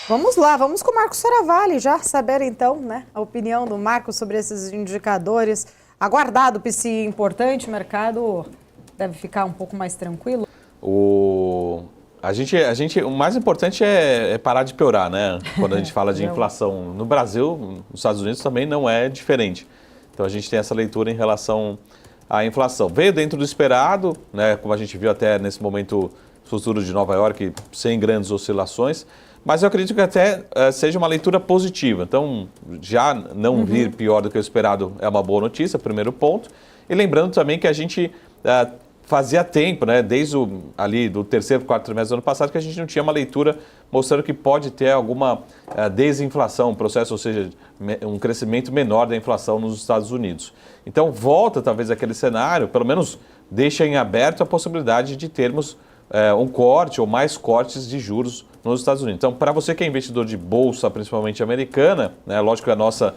Vamos lá, vamos com o Marcos Saravalli já saber então, né, a opinião do Marcos sobre esses indicadores. Aguardado o PCI importante, o mercado deve ficar um pouco mais tranquilo. O mais importante é parar de piorar, né? Quando a gente fala de inflação no Brasil, nos Estados Unidos também não é diferente. Então a gente tem essa leitura em relação à inflação. Veio dentro do esperado, né? Como a gente viu até nesse momento futuro de Nova York, sem grandes oscilações. Mas eu acredito que até seja uma leitura positiva. Então, já não vir pior do que o esperado é uma boa notícia, primeiro ponto. E lembrando também que a gente fazia tempo, né, desde ali do terceiro, quarto trimestre do ano passado, que a gente não tinha uma leitura mostrando que pode ter alguma desinflação, um processo, ou seja, um crescimento menor da inflação nos Estados Unidos. Então, volta talvez aquele cenário, pelo menos deixa em aberto a possibilidade de termos um corte ou mais cortes de juros nos Estados Unidos. Então, para você que é investidor de bolsa, principalmente americana, né, lógico que a nossa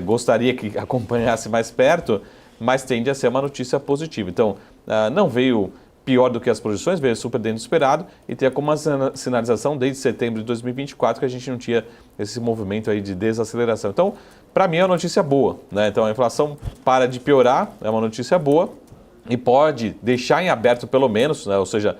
gostaria que acompanhasse mais perto, mas tende a ser uma notícia positiva. Então, não veio pior do que as projeções, veio super dentro do esperado e tem como uma sinalização desde setembro de 2024 que a gente não tinha esse movimento aí de desaceleração. Então, para mim é uma notícia boa, né? Então, a inflação para de piorar, é uma notícia boa e pode deixar em aberto pelo menos, né? Ou seja,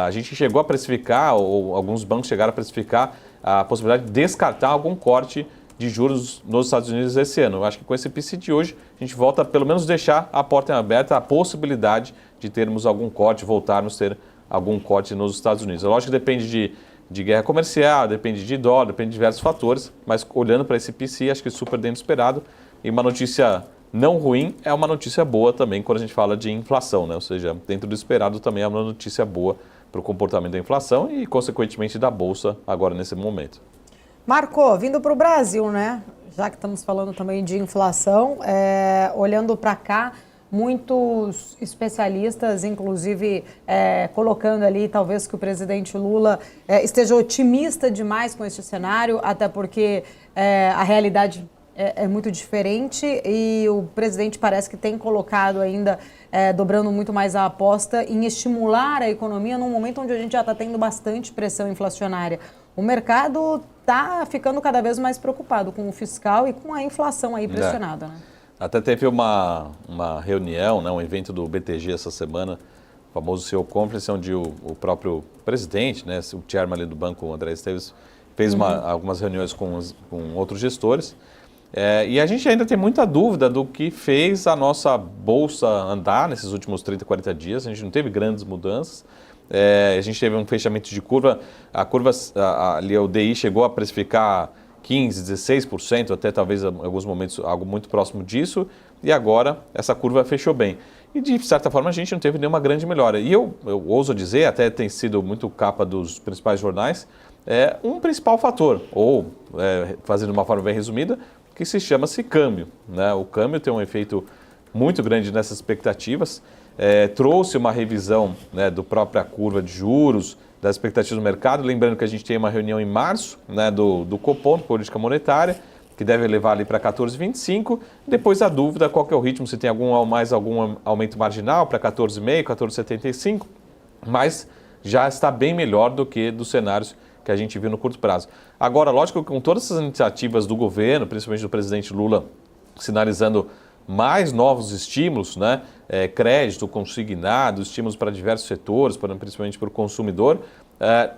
a gente chegou a precificar, ou alguns bancos chegaram a precificar a possibilidade de descartar algum corte de juros nos Estados Unidos esse ano. Eu acho que com esse PCI de hoje, a gente volta a pelo menos deixar a porta em aberta, a possibilidade de termos algum corte, voltarmos a ter algum corte nos Estados Unidos. Lógico que depende de guerra comercial, depende de dólar, depende de diversos fatores, mas olhando para esse PCI, acho que é super dentro do esperado e uma notícia não ruim é uma notícia boa também quando a gente fala de inflação, né? Ou seja, dentro do esperado também é uma notícia boa para o comportamento da inflação e, consequentemente, da Bolsa agora nesse momento. Marco, vindo para o Brasil, né? Já que estamos falando também de inflação, olhando para cá, muitos especialistas, inclusive colocando ali talvez que o presidente Lula esteja otimista demais com este cenário, até porque a realidade é muito diferente e o presidente parece que tem colocado ainda, dobrando muito mais a aposta em estimular a economia num momento onde a gente já está tendo bastante pressão inflacionária. O mercado está ficando cada vez mais preocupado com o fiscal e com a inflação aí pressionada, né? Até teve uma reunião, né, um evento do BTG essa semana, o famoso CEO Conference, onde o próprio presidente, né, o chairman ali do banco, o André Esteves, fez algumas reuniões com outros gestores. E a gente ainda tem muita dúvida do que fez a nossa bolsa andar nesses últimos 30, 40 dias. A gente não teve grandes mudanças. A gente teve um fechamento de curva. A curva, ali o DI chegou a precificar 15%, 16%, até talvez em alguns momentos algo muito próximo disso. E agora essa curva fechou bem. E de certa forma a gente não teve nenhuma grande melhora. E eu ouso dizer, até tem sido muito capa dos principais jornais, um principal fator, ou fazendo de uma forma bem resumida, que se chama-se câmbio, né? O câmbio tem um efeito muito grande nessas expectativas, trouxe uma revisão, né, do própria curva de juros, das expectativas do mercado, lembrando que a gente tem uma reunião em março, né, do Copom, Política Monetária, que deve levar ali para 14,25, depois a dúvida qual que é o ritmo, se tem algum aumento marginal para 14,5, 14,75, mas já está bem melhor do que dos cenários que a gente viu no curto prazo. Agora, lógico que com todas essas iniciativas do governo, principalmente do presidente Lula, sinalizando mais novos estímulos, né? Crédito consignado, estímulos para diversos setores, principalmente para o consumidor,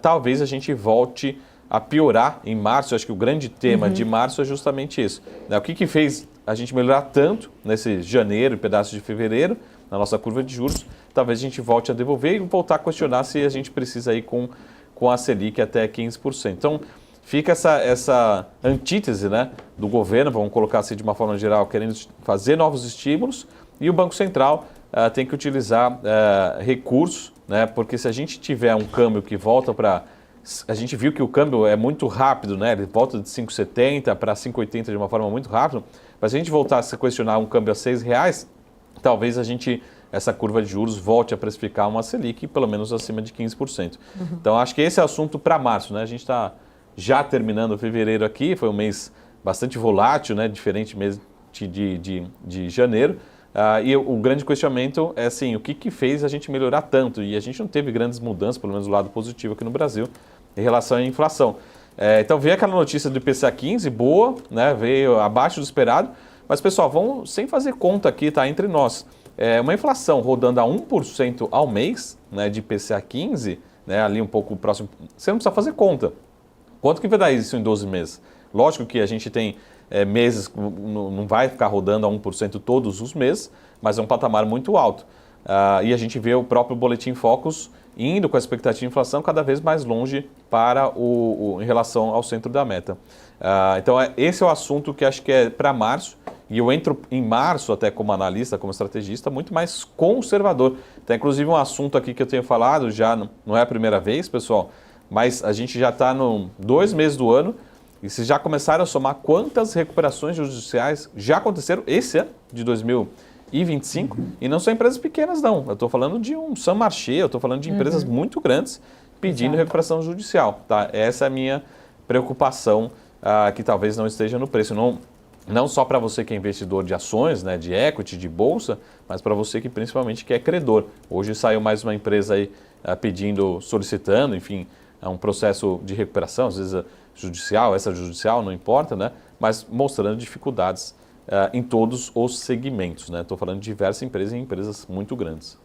talvez a gente volte a piorar em março. Eu acho que o grande tema de março é justamente isso, né? O que fez a gente melhorar tanto nesse janeiro e pedaço de fevereiro, na nossa curva de juros, talvez a gente volte a devolver e voltar a questionar se a gente precisa ir com a Selic até 15%. Então, fica essa antítese, né, do governo, vamos colocar assim de uma forma geral, querendo fazer novos estímulos, e o Banco Central tem que utilizar recursos, né, porque se a gente tiver um câmbio que volta para... A gente viu que o câmbio é muito rápido, né, ele volta de 5,70 para 5,80 de uma forma muito rápida, mas se a gente voltasse a questionar um câmbio a R$6, talvez essa curva de juros volte a precificar uma Selic pelo menos acima de 15%. Então, acho que esse é o assunto para março, né? A gente está já terminando fevereiro aqui, foi um mês bastante volátil, né? Diferente mês de janeiro. E o grande questionamento é assim, o que fez a gente melhorar tanto? E a gente não teve grandes mudanças, pelo menos do lado positivo aqui no Brasil, em relação à inflação. Então veio aquela notícia do IPCA 15, boa, né? Veio abaixo do esperado, mas pessoal, vamos sem fazer conta aqui, tá? Entre nós. Uma inflação rodando a 1% ao mês, né, de IPCA 15, né, ali um pouco próximo, você não precisa fazer conta. Quanto que vai dar isso em 12 meses? Lógico que a gente tem meses, não vai ficar rodando a 1% todos os meses, mas é um patamar muito alto. E a gente vê o próprio Boletim Focus indo com a expectativa de inflação cada vez mais longe para em relação ao centro da meta. Então esse é o assunto que acho que é para março, e eu entro em março até como analista, como estrategista, muito mais conservador. Tem inclusive um assunto aqui que eu tenho falado, já não é a primeira vez, pessoal, mas a gente já está no 2 meses do ano, e vocês já começaram a somar quantas recuperações judiciais já aconteceram esse ano de 2025, e não são empresas pequenas não, eu estou falando de um Saint Marché, eu estou falando de empresas muito grandes pedindo recuperação judicial. Tá? Essa é a minha preocupação, que talvez não esteja no preço. Não só para você que é investidor de ações, né, de equity, de bolsa, mas para você que principalmente que é credor. Hoje saiu mais uma empresa aí solicitando, enfim, um processo de recuperação, às vezes judicial, extrajudicial, não importa, né, mas mostrando dificuldades em todos os segmentos. Estou falando de diversas empresas e empresas muito grandes.